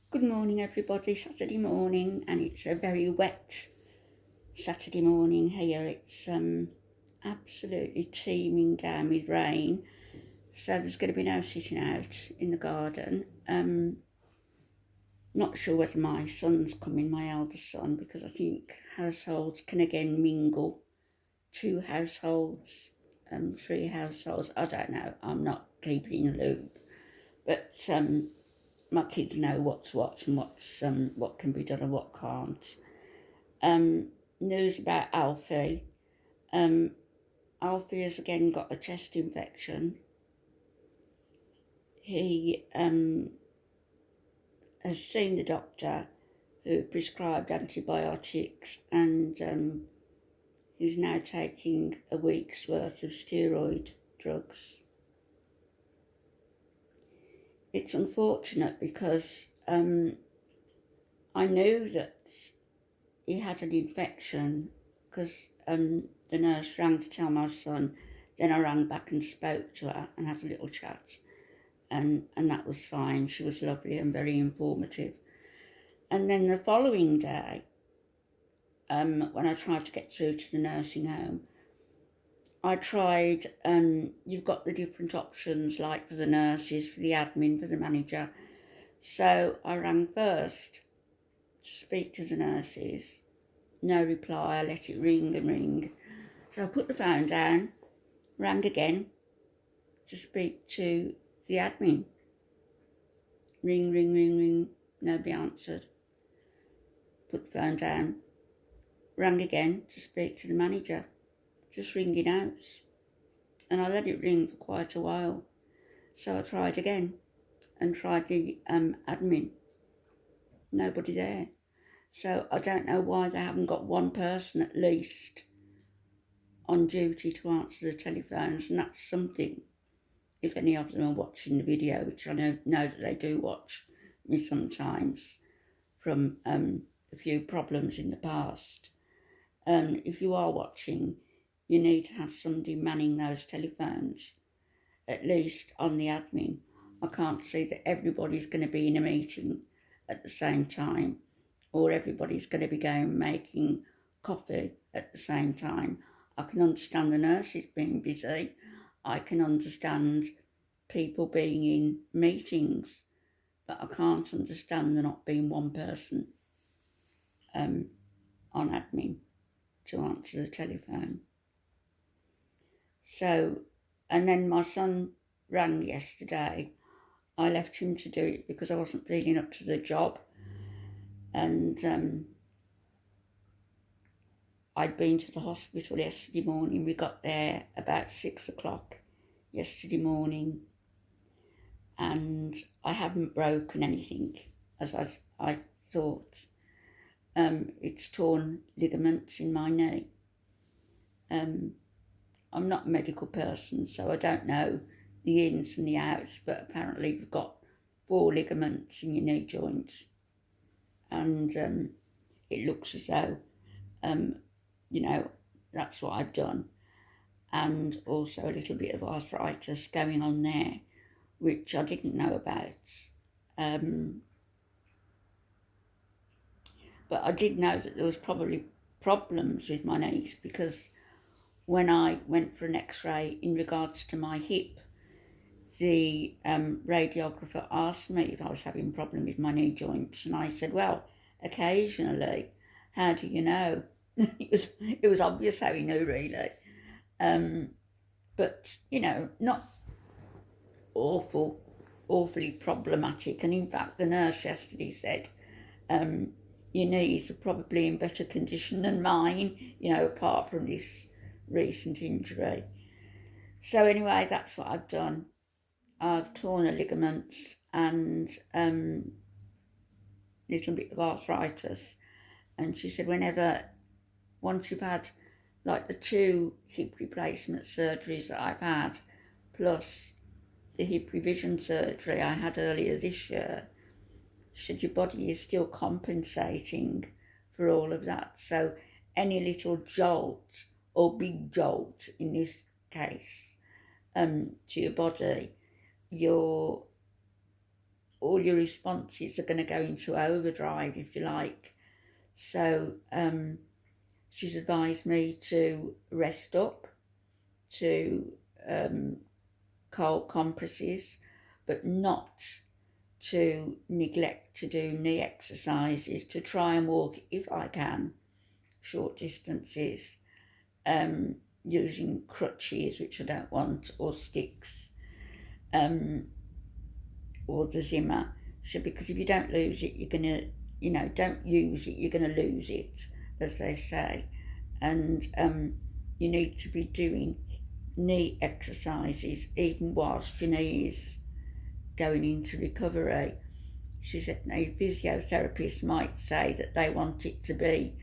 Good morning, everybody. Saturday morning, and it's a very wet Saturday morning here. It's absolutely teeming down with rain, so there's going to be no sitting out in the garden. Not sure whether my son's coming, my eldest son, because I think households can again mingle. Two households, three households. I don't know. I'm not keeping in the loop, but my kids know what's what and what can be done and what can't. News about ALFIE. ALFIE has again got a chest infection. He has seen the doctor who prescribed antibiotics, and he's now taking a week's worth of steroid drugs. It's unfortunate because I knew that he had an infection because the nurse rang to tell my son. Then I rang back and spoke to her and had a little chat, and that was fine. She was lovely and very informative. And then the following day, when I tried to get through to the nursing home, I tried, you've got the different options, like for the nurses, for the admin, for the manager. So I rang first to speak to the nurses. No reply. I let it ring and ring. So I put the phone down, rang again to speak to the admin. Ring, ring, ring, ring. Nobody answered. Put the phone down, rang again to speak to the manager. Just ringing out. And I let it ring for quite a while. So I tried again and tried the admin. Nobody there. So I don't know why they haven't got one person at least on duty to answer the telephones, and that's something. If any of them are watching the video, which I know that they do watch me sometimes from a few problems in the past. If you are watching, you need to have somebody manning those telephones, at least on the admin. I can't see that everybody's going to be in a meeting at the same time, or everybody's going to be going making coffee at the same time. I can understand the nurses being busy. I can understand people being in meetings, but I can't understand there not being one person on admin to answer the telephone. So, and then my son rang yesterday. I left him to do it because I wasn't feeling up to the job, and I'd been to the hospital yesterday morning. We got there about 6 o'clock yesterday morning, and I haven't broken anything as I thought. It's torn ligaments in my knee. I'm not a medical person, so I don't know the ins and the outs, but apparently you've got 4 ligaments in your knee joints, and it looks as though, that's what I've done. And also a little bit of arthritis going on there, which I didn't know about. But I did know that there was probably problems with my knees, because when I went for an x-ray in regards to my hip, the radiographer asked me if I was having a problem with my knee joints, and I said, well, occasionally. How do you know? It was obvious how he knew, really. But, not awfully problematic. And in fact, the nurse yesterday said, your knees are probably in better condition than mine, apart from this recent injury. So anyway, that's what I've done. I've torn the ligaments and little bit of arthritis. And she said once you've had like the 2 hip replacement surgeries that I've had, plus the hip revision surgery I had earlier this year, should your body is still compensating for all of that. So any little jolt, or big jolt in this case, to your body, your all your responses are going to go into overdrive, if you like. So she's advised me to rest up, to cold compresses, but not to neglect to do knee exercises, to try and walk, if I can, short distances, using crutches, which I don't want, or sticks, or the Zimmer. So, because if you don't lose it, you're gonna, don't use it, you're gonna lose it, as they say. And you need to be doing knee exercises even whilst your knee is going into recovery. She said a physiotherapist might say that they want it to be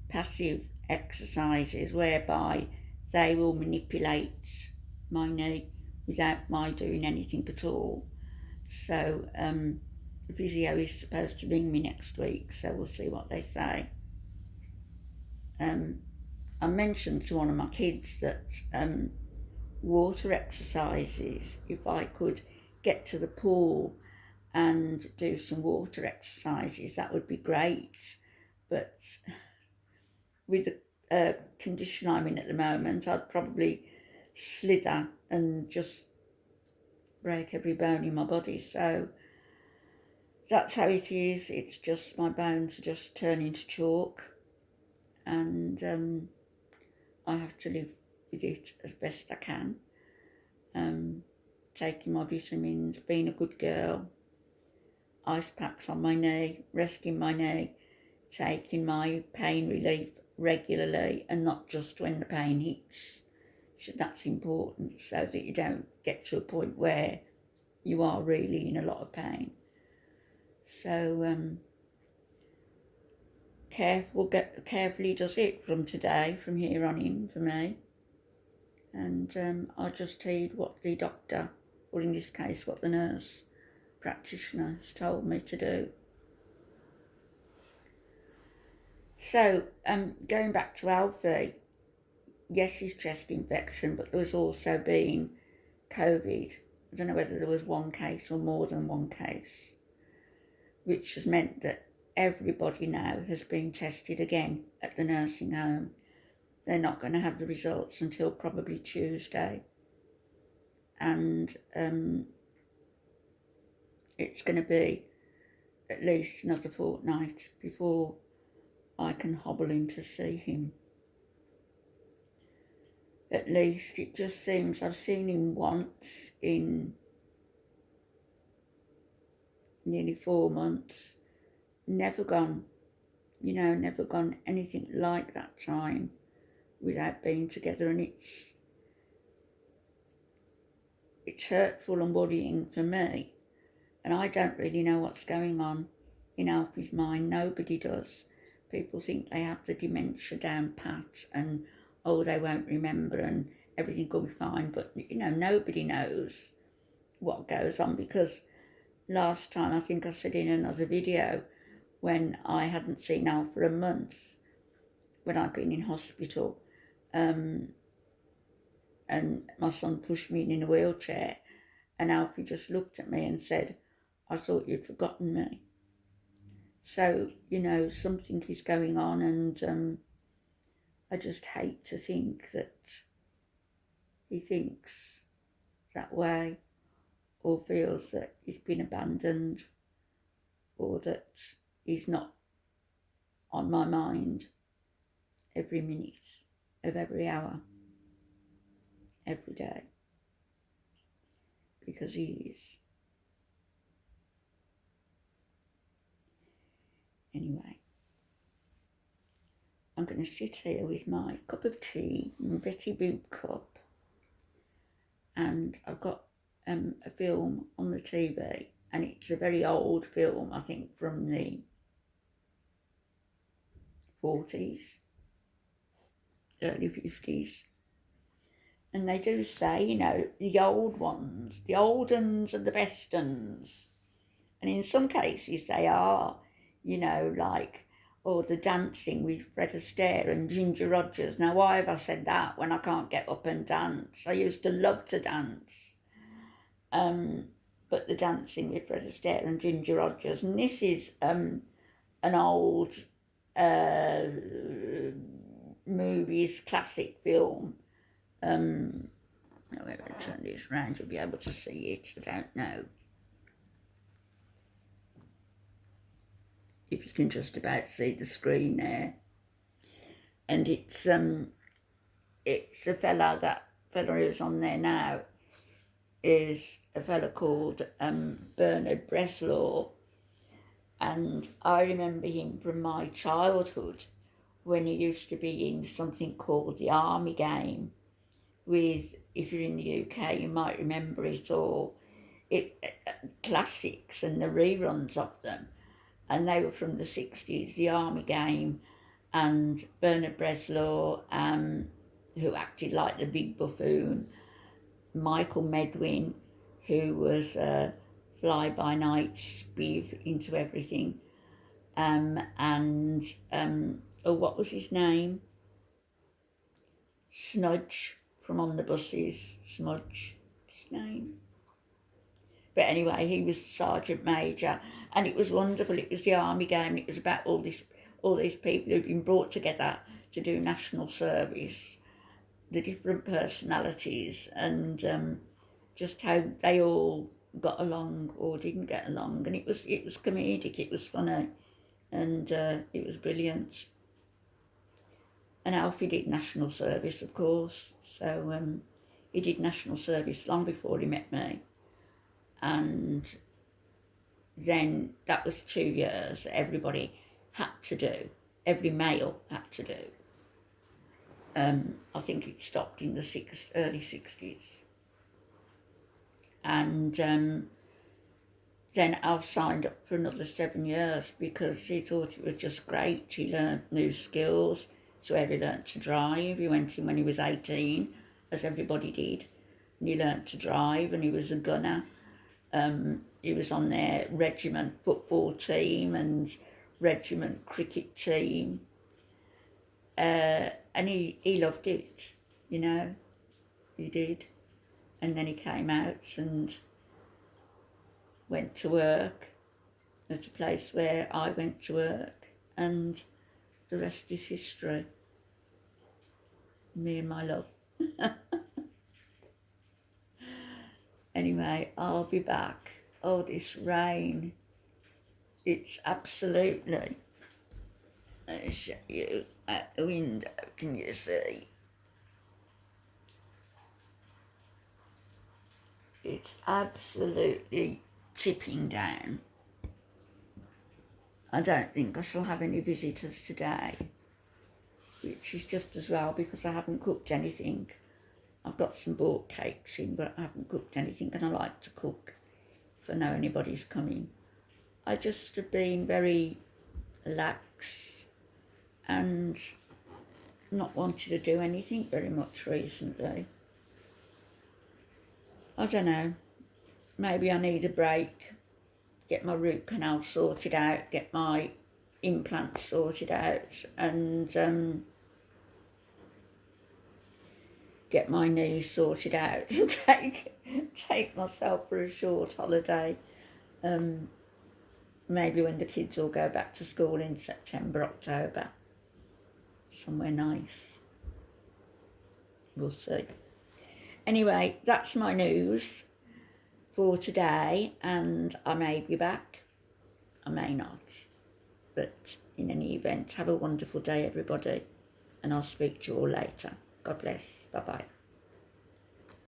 passive exercises whereby they will manipulate my knee without my doing anything at all. So the physio is supposed to ring me next week, so we'll see what they say. I mentioned to one of my kids that water exercises, if I could get to the pool and do some water exercises, that would be great. But with the condition I'm in at the moment, I'd probably slither and just break every bone in my body. So that's how it is. It's just my bones are just turn into chalk, and I have to live with it as best I can. Taking my vitamins, being a good girl, ice packs on my knee, resting my knee, taking my pain relief regularly and not just when the pain hits. So that's important, so that you don't get to a point where you are really in a lot of pain. So carefully does it from today, from here on in for me. And I just heed what the doctor, or in this case what the nurse practitioner has told me to do. So going back to ALFIE, yes, his chest infection, but there was also been COVID. I don't know whether there was one case or more than one case, which has meant that everybody now has been tested again at the nursing home. They're not going to have the results until probably Tuesday. And it's going to be at least another fortnight before I can hobble in to see him. At least it just seems I've seen him once in nearly 4 months. Never gone anything like that time without being together, and it's hurtful and worrying for me, and I don't really know what's going on in Alfie's mind. Nobody does. People think they have the dementia down pat and they won't remember and everything will be fine, but nobody knows what goes on, because last time, I think I said in another video, when I hadn't seen Al for a month, when I'd been in hospital, and my son pushed me in a wheelchair, and Alfie just looked at me and said, "I thought you'd forgotten me." So, something is going on, and I just hate to think that he thinks that way, or feels that he's been abandoned, or that he's not on my mind every minute of every hour, every day, because he is. Anyway, I'm going to sit here with my cup of tea, my Betty Boop cup, and I've got a film on the TV, and it's a very old film, I think from the 40s, early 50s. And they do say, the old ones, the old uns are the best uns. And in some cases they are, like, the dancing with Fred Astaire and Ginger Rogers. Now, why have I said that when I can't get up and dance? I used to love to dance. but the Dancing with Fred Astaire and Ginger Rogers. And this is an old movies, classic film. I'm going to turn this round, you'll be able to see it, I don't know if you can just about see the screen there. And it's a fella who's on there now is a fella called Bernard Bresslaw, and I remember him from my childhood when he used to be in something called the Army Game with, if you're in the UK you might remember it all, classics and the reruns of them, and they were from the 60s, the Army Game, and Bernard Bresslaw, who acted like the big buffoon, Michael Medwin, who was a fly-by-night spiv into everything, and what was his name? Snudge from On the Buses, Smudge, his name. But anyway, he was Sergeant Major, and it was wonderful. It was the Army Game, and it was about all these people who'd been brought together to do national service, the different personalities, and just how they all got along or didn't get along. And it was comedic, it was funny, and it was brilliant. And Alfie did national service, of course, so he did national service long before he met me. And then that was 2 years that everybody had to do, every male had to do. I think it stopped in the early 60s. And then Alf signed up for another 7 years because he thought it was just great. He learned new skills, so he learned to drive. He went in when he was 18, as everybody did, and he learned to drive, and he was a gunner. He was on their regiment football team and regiment cricket team, and he loved it, you know, he did. And then he came out and went to work at a place where I went to work, and the rest is history. Me and my love. Anyway, I'll be back. Oh, this rain. It's absolutely... I'll show you at the window, can you see? It's absolutely tipping down. I don't think I shall have any visitors today, which is just as well because I haven't cooked anything. I've got some bought cakes in, but I haven't cooked anything, and I like to cook if I know anybody's coming. I just have been very lax and not wanted to do anything very much recently. I don't know, maybe I need a break, get my root canal sorted out, get my implants sorted out, and get my knees sorted out, take myself for a short holiday, maybe when the kids all go back to school in September, October, somewhere nice, we'll see. Anyway, that's my news for today, and I may be back, I may not, but in any event, have a wonderful day everybody, and I'll speak to you all later. God bless, bye-bye.